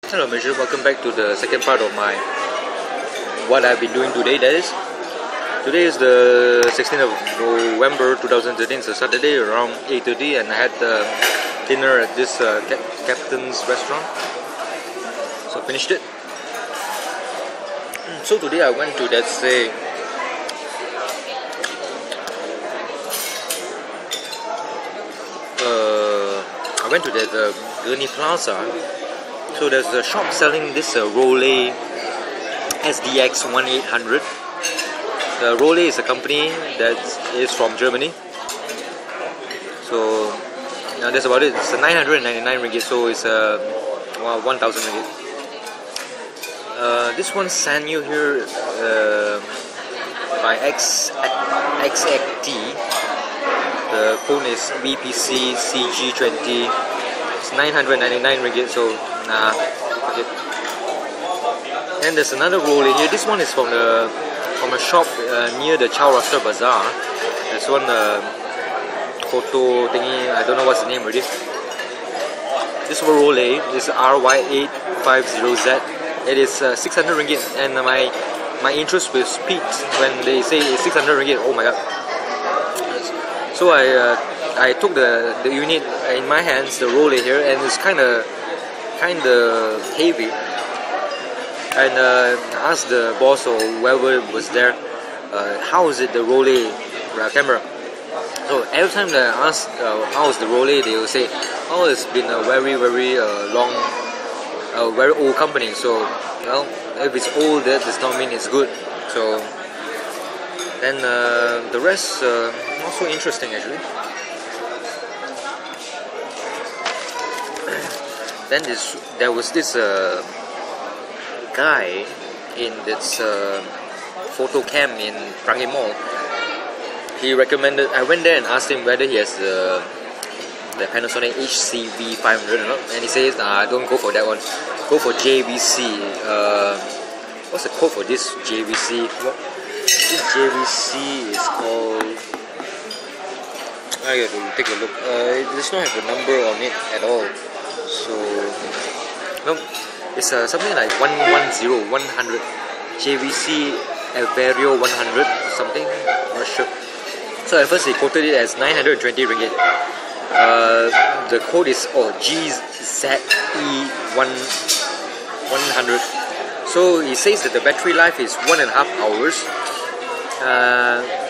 Hello Malaysia, welcome back to the second part of my what I've been doing today. That is, today is the 16th of November 2013. It's a Saturday around 8:30, and I had dinner at this Captain's restaurant. So I finished it. So today I went to that Gurney Plaza. So there's a shop selling this Rolei SDX 1800. Rolei is a company that is from Germany. So that's about it. It's a 999 ringgit, so it's 1,000 ringgit. This one Sanyo here by XXT. The phone is VPC CG20. It's 999 ringgit, so nah, okay. And there's another Rolei here. This one is from a shop near the Chao Rastra Bazaar. There's one photo thingy, I don't know what's the name already. This one Rolei, this RY850Z. It is 600 ringgit, and my interest was piqued when they say it's 600 ringgit. Oh my god. So I took the unit in my hands, the Rolei here, and it's kind of heavy. And I asked the boss or whoever was there, how is it the Rolei camera? So every time that I ask how is the Rolei, they will say, oh, it's been a very long, very old company. So well, if it's old, that does not mean it's good. So then the rest not so interesting actually. Then there was this guy in this photo cam in Prague Mall. He recommended. I went there and asked him whether he has the Panasonic HCV500 or not, and he says, don't go for that one. Go for JVC. What's the code for this JVC? This JVC is called. I have to take a look. It does not have a number on it at all. So no, it's something like 100 JVC Averio 100 or something. Not sure. So at first he quoted it as 920 ringgit. The code is GZE100. So he says that the battery life is 1.5 hours.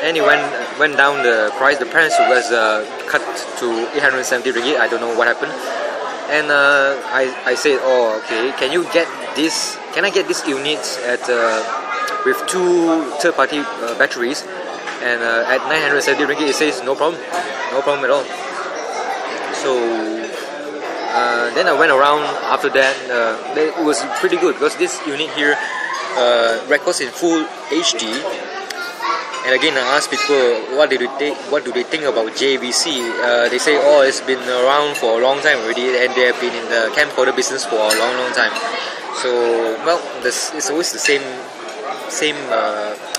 And he went down the price. The price was cut to 870 ringgit. I don't know what happened. And I said, oh okay, can you get this? Can I get this unit at with two third-party batteries? And at 970 ringgit, it says no problem at all. So then I went around after that. It was pretty good because this unit here records in full HD. And again, I asked people what do they think about JVC. They say, oh, it's been around for a long time already, and they have been in the camcorder business for a long time. So well, it's always the same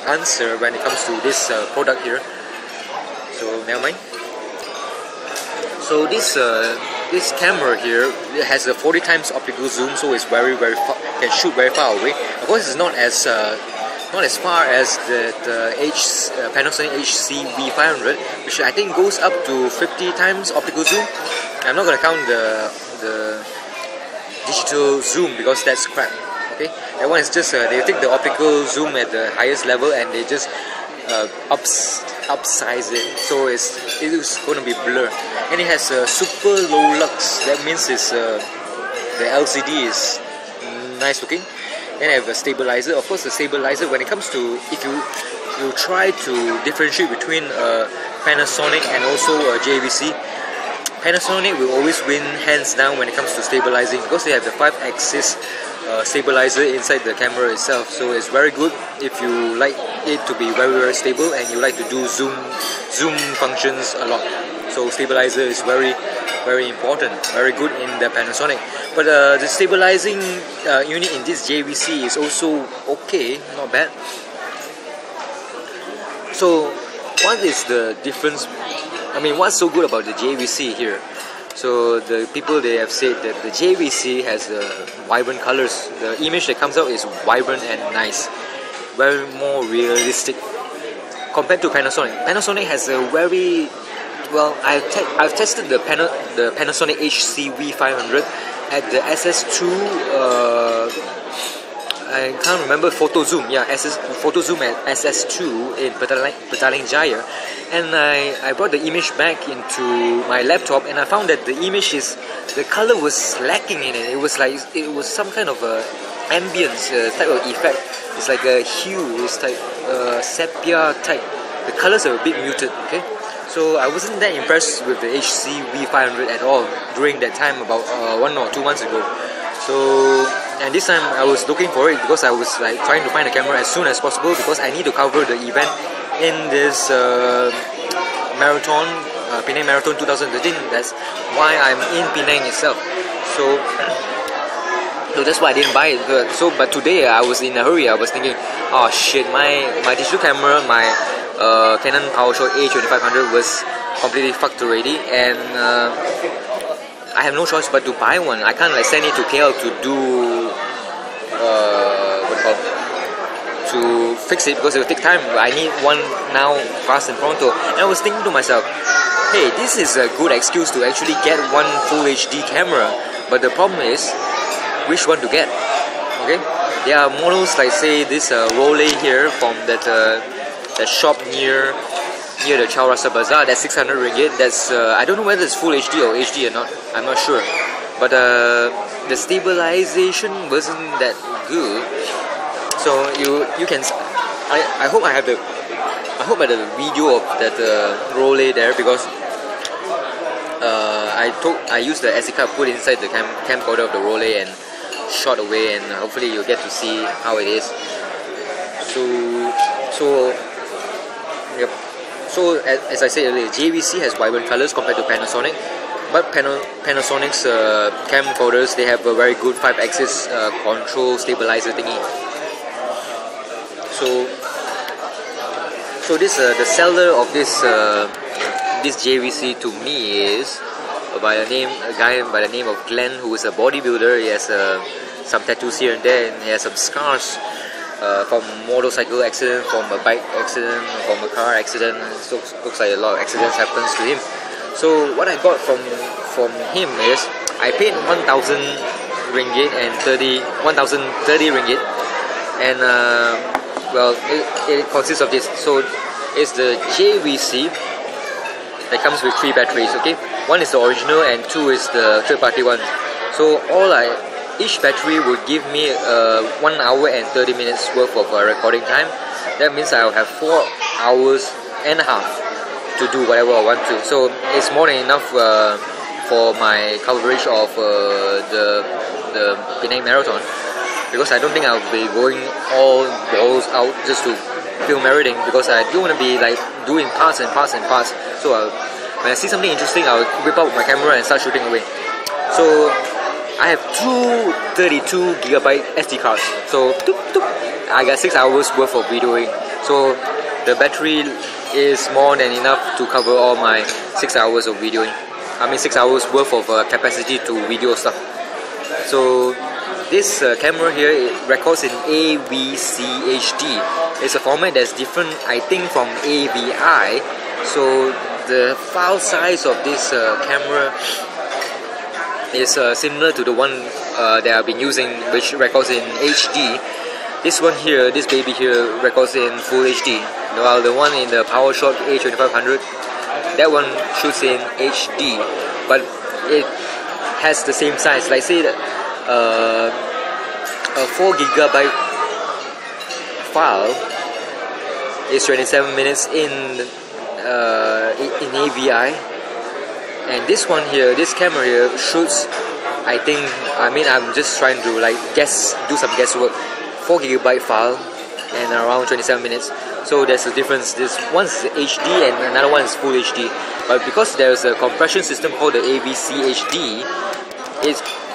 answer when it comes to this product here. So never mind. So this camera here, it has a 40 times optical zoom, so it's very far, can shoot very far away. Of course, it's not as far as the Panasonic HCV500, which I think goes up to 50 times optical zoom. I'm not gonna count the digital zoom because that's crap. Okay, that one is just they take the optical zoom at the highest level and they just upsize it, so it is going to be blur. And it has a super low lux. That means it's the LCD is nice looking. Then I have a stabilizer. Of course, the stabilizer, when it comes to, if you try to differentiate between Panasonic and also JVC, Panasonic will always win hands down when it comes to stabilizing because they have the 5-axis stabilizer inside the camera itself. So it's very good if you like it to be very stable and you like to do zoom functions a lot. So stabilizer is very important, very good in the Panasonic. But the stabilizing unit in this JVC is also okay, not bad. So what is the difference? I mean, what's so good about the JVC here? So the people, they have said that the JVC has vibrant colors. The image that comes out is vibrant and nice, very more realistic compared to Panasonic. Panasonic has a very well. I've tested the Panasonic HCV500 at the SS2. I can't remember, photo zoom. Yeah, photo zoom at SS2 in Petaling Jaya, and I brought the image back into my laptop, and I found that the color was lacking in it. It was some kind of a ambience type of effect. It's like a hue. It's like sepia type. The colors are a bit muted. Okay, so I wasn't that impressed with the HCV500 at all during that time, about 1 or 2 months ago. So, and this time I was looking for it because I was like trying to find a camera as soon as possible, because I need to cover the event in this marathon, Penang Marathon 2013. That's why I'm in Penang itself. So that's why I didn't buy it. But today I was in a hurry. I was thinking, oh shit, my digital camera, my Canon PowerShot A2500 was completely fucked already, and I have no choice but to buy one. I can't like send it to KL to do to fix it, because it will take time. I need one now, fast and pronto. And I was thinking to myself, hey, this is a good excuse to actually get one full HD camera. But the problem is, which one to get? Okay, there are models like, say, this Rolei here from that shop near the Chaurasa Bazaar. That's 600 ringgit. That's I don't know whether it's full HD or HD or not. I'm not sure. But the stabilization wasn't that good. So you can. I hope I have the video of that Rolei there, because I used the SD card, put inside the camcorder of the Rolei and shot away, and hopefully you'll get to see how it is. So yep. So as I said earlier, JVC has vibrant colors compared to Panasonic, but Panasonic's camcorders, they have a very good 5-axis control stabilizer thingy. So this the seller of this JVC to me is a guy by the name of Glenn, who is a bodybuilder. He has some tattoos here and there, and he has some scars from motorcycle accident, from a bike accident, from a car accident. So looks like a lot of accidents happens to him. So what I got from him is, I paid 1,000 ringgit and 1,030 ringgit, and well, it consists of this. So it's the JVC that comes with 3 batteries. Okay, one is the original and 2 is the third-party one. So each battery will give me 1 hour and 30 minutes worth of recording time. That means I'll have 4 hours and a half to do whatever I want to. So it's more than enough for my coverage of the Penang Marathon, because I don't think I'll be going all balls out just to film everything, because I do want to be like doing parts and parts and parts. So when I see something interesting, I'll whip out my camera and start shooting away. So I have 2 32GB SD cards, so I got 6 hours worth of videoing. So the battery is more than enough to cover all my 6 hours of videoing. I mean 6 hours worth of capacity to video stuff. So this camera here, it records in AVC HD. It's a format that's different, I think, from AVI. So the file size of this camera is similar to the one that I've been using, which records in HD. This one here, this baby here, records in full HD. While the one in the PowerShot A2500, that one shoots in HD, but it has the same size. Like say that a 4GB file is 27 minutes in AVI. And this one here, this camera here, shoots, I mean I'm just trying to like do some guesswork, 4GB file and around 27 minutes. So there's a difference. This one's HD and another one is full HD. But because there's a compression system called the AVC HD,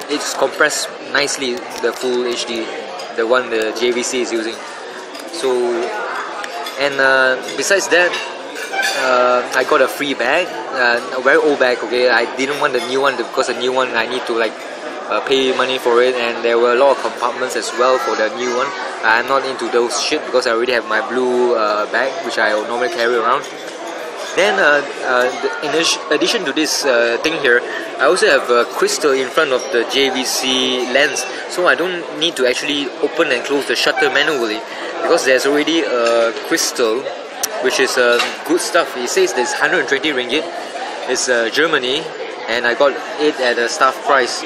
it's compressed nicely, the full HD, the one the JVC is using. So, and besides that, I got a free bag, a very old bag. Okay, I didn't want the new one because the new one I need to like pay money for it, and there were a lot of compartments as well for the new one. I'm not into those shit because I already have my blue bag, which I normally carry around. Then in addition to this thing here, I also have a crystal in front of the JVC lens, so I don't need to actually open and close the shutter manually because there's already a crystal, which is good stuff. It says there's 120 ringgit. It's Germany, and I got it at a staff price.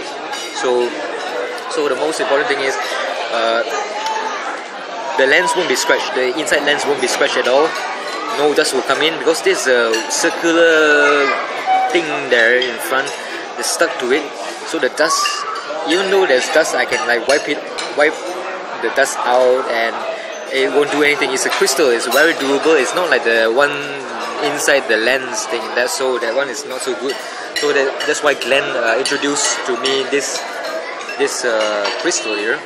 So the most important thing is the lens won't be scratched. The inside lens won't be scratched at all. No dust will come in because there's a circular thing there in front that's stuck to it. So the dust, even though there's dust, I can like wipe the dust out and it won't do anything. It's a crystal. It's very durable. It's not like the one inside the lens thing. That one is not so good. So that's why Glenn introduced to me this crystal here.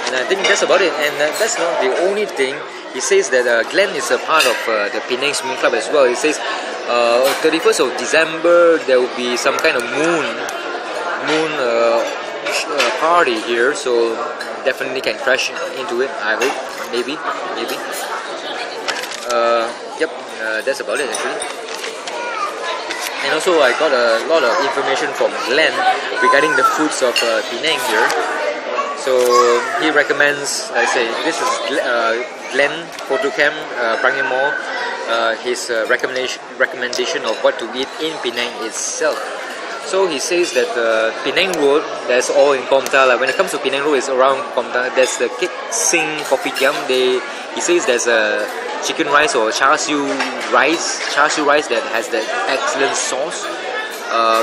And I think that's about it. And that's not the only thing. He says that Glenn is a part of the Penang Swimming Club as well. He says on 31st of December there will be some kind of moon party here. So definitely can crash into it. I hope, maybe. Yep, that's about it actually. And also I got a lot of information from Glenn regarding the foods of Penang here. So he recommends, I say, this is Glenn Photocam Prangin Mall, his recommendation of what to eat in Penang itself. So he says that Penang Road, that's all in Komta. Like when it comes to Penang Road, it's around Komta. There's the Kek Sing Kopitiam. He says there's a chicken rice or char siu rice that has that excellent sauce.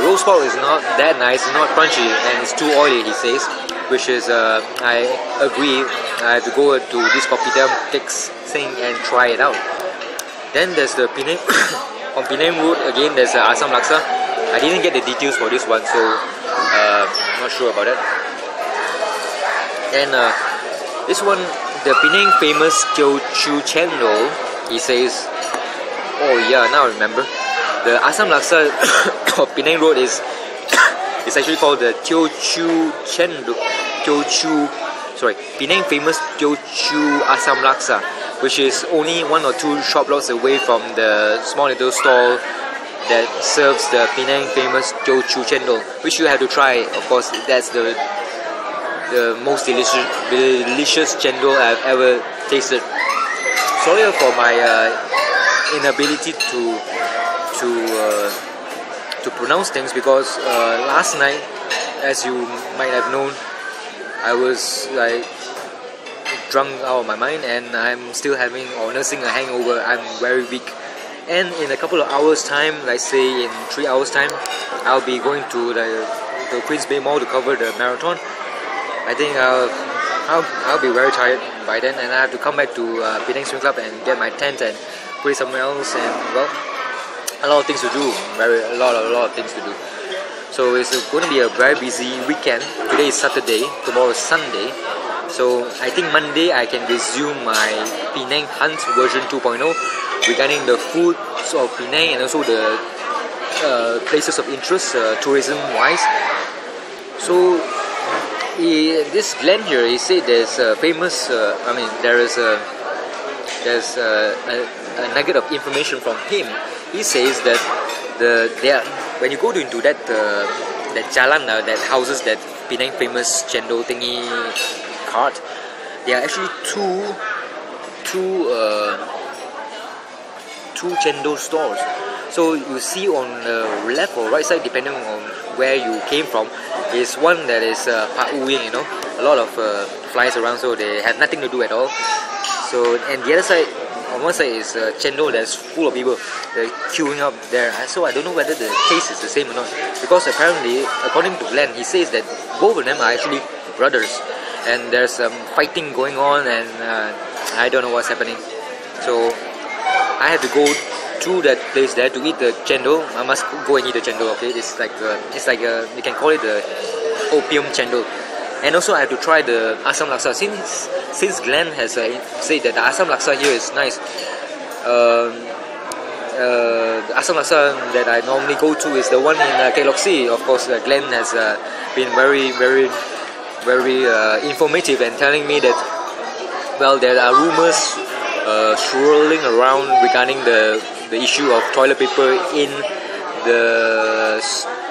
Roast pork is not that nice, it's not crunchy, and it's too oily, he says. Which is, I agree, I have to go to this kopitiam, Kek Sing, and try it out. Then there's the Penang, on Penang Road again, there's the Asam Laksa. I didn't get the details for this one, so I'm not sure about that. And this one, the Penang famous Teochew Chendol, he says, oh yeah, now I remember. The Asam Laksa of Penang Road is it's actually called the Teochew Chendol. Penang famous Teochew Asam Laksa, which is only 1 or 2 shop lots away from the small little stall that serves the Penang famous Teochew Chendol, which you have to try. Of course, that's the most delicious chendol I've ever tasted. Sorry for my inability to pronounce things because last night, as you might have known, I was like drunk out of my mind and I'm still having or nursing a hangover. I'm very weak, and in a couple of hours time, let's say in 3 hours time, I'll be going to the Queens Bay Mall to cover the marathon. I think I'll be very tired by then, and I have to come back to Penang Swimming Club and get my tent and put it somewhere else, and well, a lot of things to do, a lot of things to do. So it's going to be a very busy weekend. Today is Saturday, tomorrow is Sunday. So I think Monday I can resume my Penang Hunt version 2.0 regarding the foods of Penang and also the places of interest tourism wise. So this Glenn here, he said there's a famous, there's a nugget of information from him. He says that when you go into that jalan that houses that Penang famous chendol thingy cart, there are actually two chendol stores. So you see on the left or right side, depending on where you came from, is one that is Pa Uying, you know, a lot of flies around, so they have nothing to do at all. So, and the other side, on one side is chendol that's full of people. They're queuing up there. So I don't know whether the taste is the same or not. Because apparently, according to Glenn, he says that both of them are actually brothers. And there's some fighting going on, and I don't know what's happening. So I have to go to that place there to eat the chendol. I must go and eat the chendol. Okay, it's like you can call it the opium chendol. And also I have to try the Asam Laksa. Since Glenn has said that the Asam Laksa here is nice, the asam laksa that I normally go to is the one in Galaxy. Of course, Glenn has been very informative and telling me that, well, there are rumors swirling around regarding the issue of toilet paper in the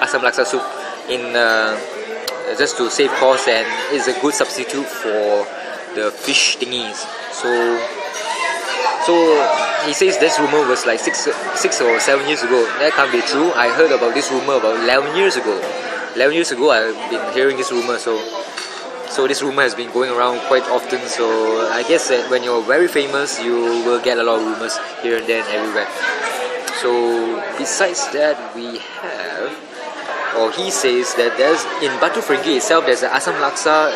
asam laksa soup, in just to save cost, and is a good substitute for the fish thingies. So he says this rumor was like 6 or 7 years ago. That can't be true. I heard about this rumor about 11 years ago. 11 years ago I've been hearing this rumor, so this rumor has been going around quite often. So I guess that when you're very famous, you will get a lot of rumors here and there and everywhere. So besides that, we have, or he says that there's, in Batu Ferringhi itself, there's an asam laksa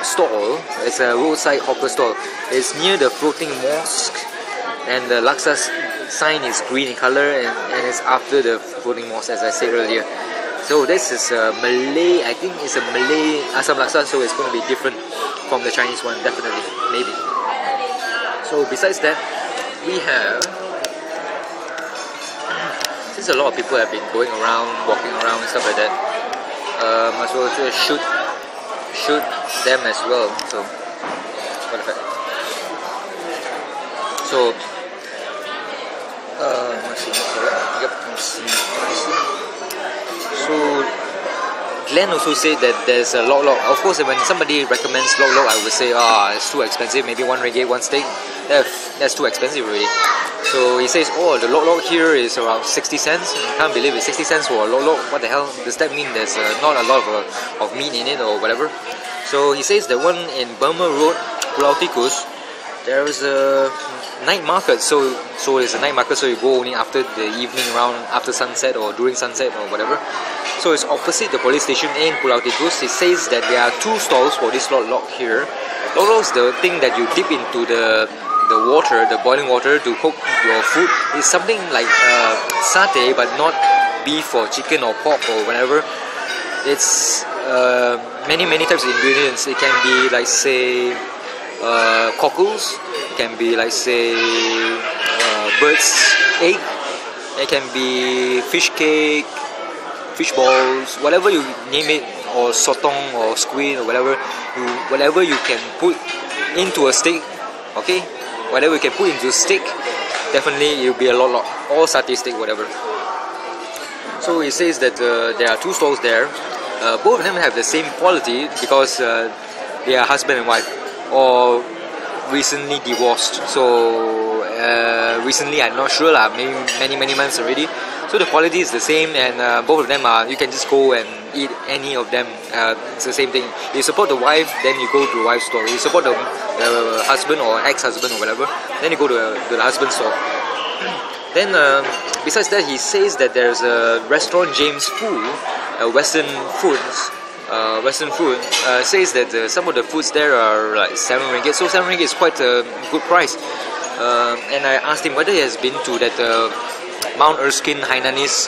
stall. It's a roadside hawker stall. It's near the floating mosque, and the laksa sign is green in color, and it's after the floating mosque, as I said earlier. So this is a Malay, I think it's a Malay asam laksa, so it's going to be different from the Chinese one, definitely, maybe. So besides that, we have, since a lot of people have been going around, walking around and stuff like that, might as well just shoot them as well. So what the heck? So let's see. So Glenn also said that there's a lok. Of course, when somebody recommends lok, I would say, it's too expensive. Maybe 1 ringgit, 1 steak. That's too expensive already. So he says, the lok here is around 60 cents. I can't believe it, 60 cents for a lok. What the hell? Does that mean there's not a lot of meat in it or whatever? So he says the one in Burma Road, Pulau Tikus, there is a night market. So it's a night market, so you go only after the evening round, after sunset or during sunset or whatever. So it's opposite the police station in Pulau Tikus. He says that there are 2 stalls for this lok here. Lok is the thing that you dip into the water, the boiling water, to cook your food. It's something like satay, but not beef or chicken or pork or whatever. It's many types of ingredients. It can be like, say, cockles. It can be like, say, bird's egg. It can be fish cake, fish balls, whatever you name it, or sotong or squid or whatever you can put into a steak. Okay, whatever you can put into a steak, definitely it'll be a lot, or satay steak, whatever. So he says that there are 2 stalls there. Both of them have the same quality because they are husband and wife, or recently divorced. So recently, I'm not sure lah, maybe many months already. So the quality is the same, and both of them are, you can just go and eat any of them. It's the same thing. You support the wife, then you go to the wife's store. You support the husband or ex-husband or whatever, then you go to the husband's store. Then besides that, he says that there's a restaurant, James Fu, Western food. Says that some of the foods there are like 7 ringgit. So 7 ringgit is quite a good price. And I asked him whether he has been to that Mount Erskine Hainanese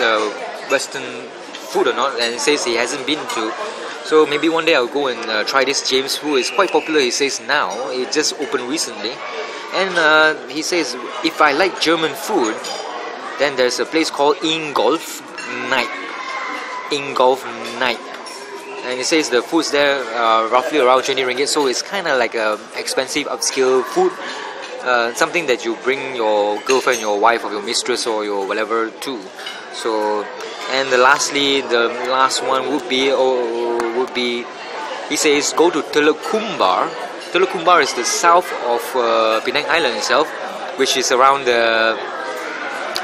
Western food or not, and he says he hasn't been to. So maybe one day I'll go and try this James Fu. It's quite popular, he says now. It just opened recently. And he says, if I like German food, then there's a place called Ingolf Night. And he says the foods there are roughly around 20 ringgit, so it's kind of like a expensive upscale food. Something that you bring your girlfriend, your wife, or your mistress, or your whatever to. So, and the last one would be, he says, go to Teluk Kumbar. Teluk Kumbar is the south of Penang Island itself, which is around the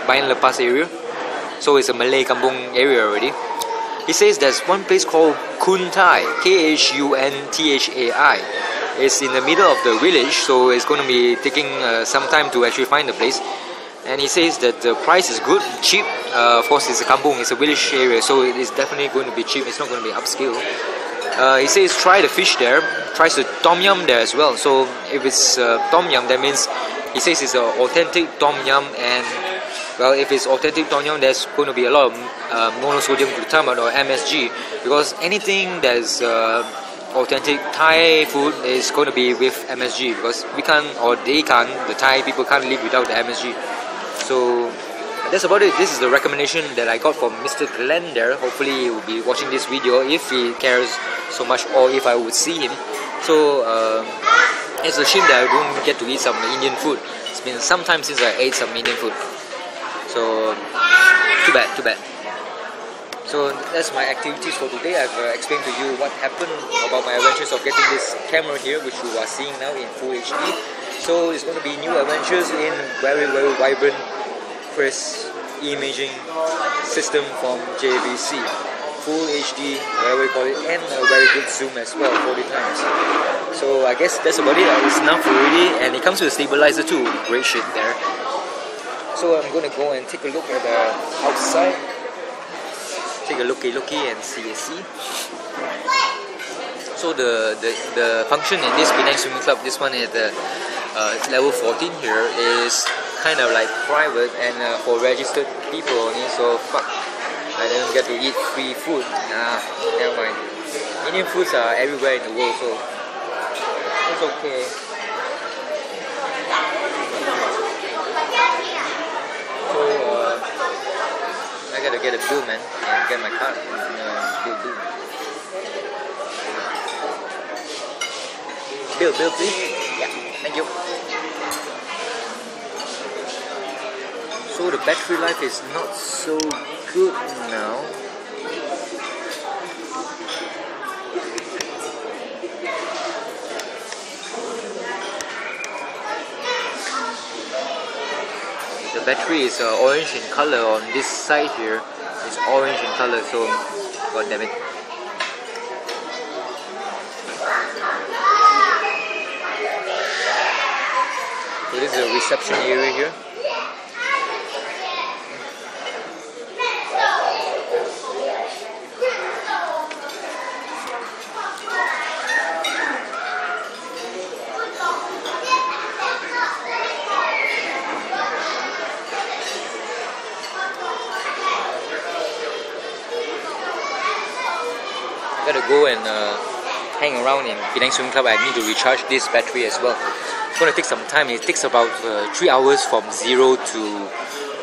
Bayan Lepas area. So it's a Malay kampung area already. He says there's one place called Kuntai, Khunthai. It's in the middle of the village, so it's going to be taking some time to actually find the place. And he says that the price is good, cheap. Of course, it's a kampung, it's a village area, so it is definitely going to be cheap. It's not going to be upscale. He says try the fish there, tries the tom yum there as well. So if it's tom yum, that means he says it's an authentic tom yum, and well, if it's authentic tom yum, there's going to be a lot of monosodium glutamate or MSG, because anything that's authentic Thai food is going to be with MSG, because we can't, or they can't, the Thai people can't live without the MSG. So that's about it. This is the recommendation that I got from Mr. Glenn there. Hopefully he will be watching this video if he cares so much, or if I would see him. So it's a shame that I don't get to eat some Indian food. It's been some time since I ate some Indian food. So too bad. So that's my activities for today. I've explained to you what happened about my adventures of getting this camera here, which you are seeing now in Full HD. So it's going to be new adventures in very vibrant, crisp imaging system from JVC. Full HD, whatever you call it, and a very good zoom as well, 40 times. So I guess that's about it. It's enough already, and it comes with a stabilizer too. Great shit there. So I'm going to go and take a look at the outside. Take a looky and see. So the function in this Penang swimming club, this one at the level 14 here, is kind of like private and for registered people only. So fuck, I don't get to eat free food. Never mind. Indian foods are everywhere in the world, so it's okay. I gotta get a bill, man, and get my card. Bill, please. Yeah, thank you. So the battery life is not so good now. The battery is orange in color on this side here. It's orange in color, so god damn it. So this is a reception area here. I gotta go and hang around in Penang Swimming Club. I need to recharge this battery as well. It's gonna take some time. It takes about 3 hours from 0 to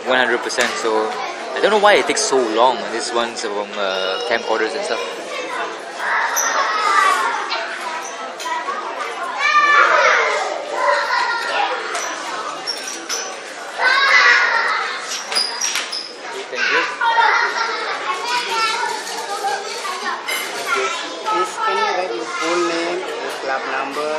100%. So I don't know why it takes so long. This one's from camcorders and stuff. Full name, club number.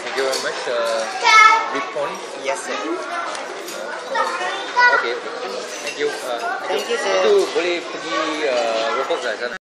Thank you very much. Report. Yes, sir. Okay. Thank you. Thank you, sir. Itu boleh pergi rokok kat sana.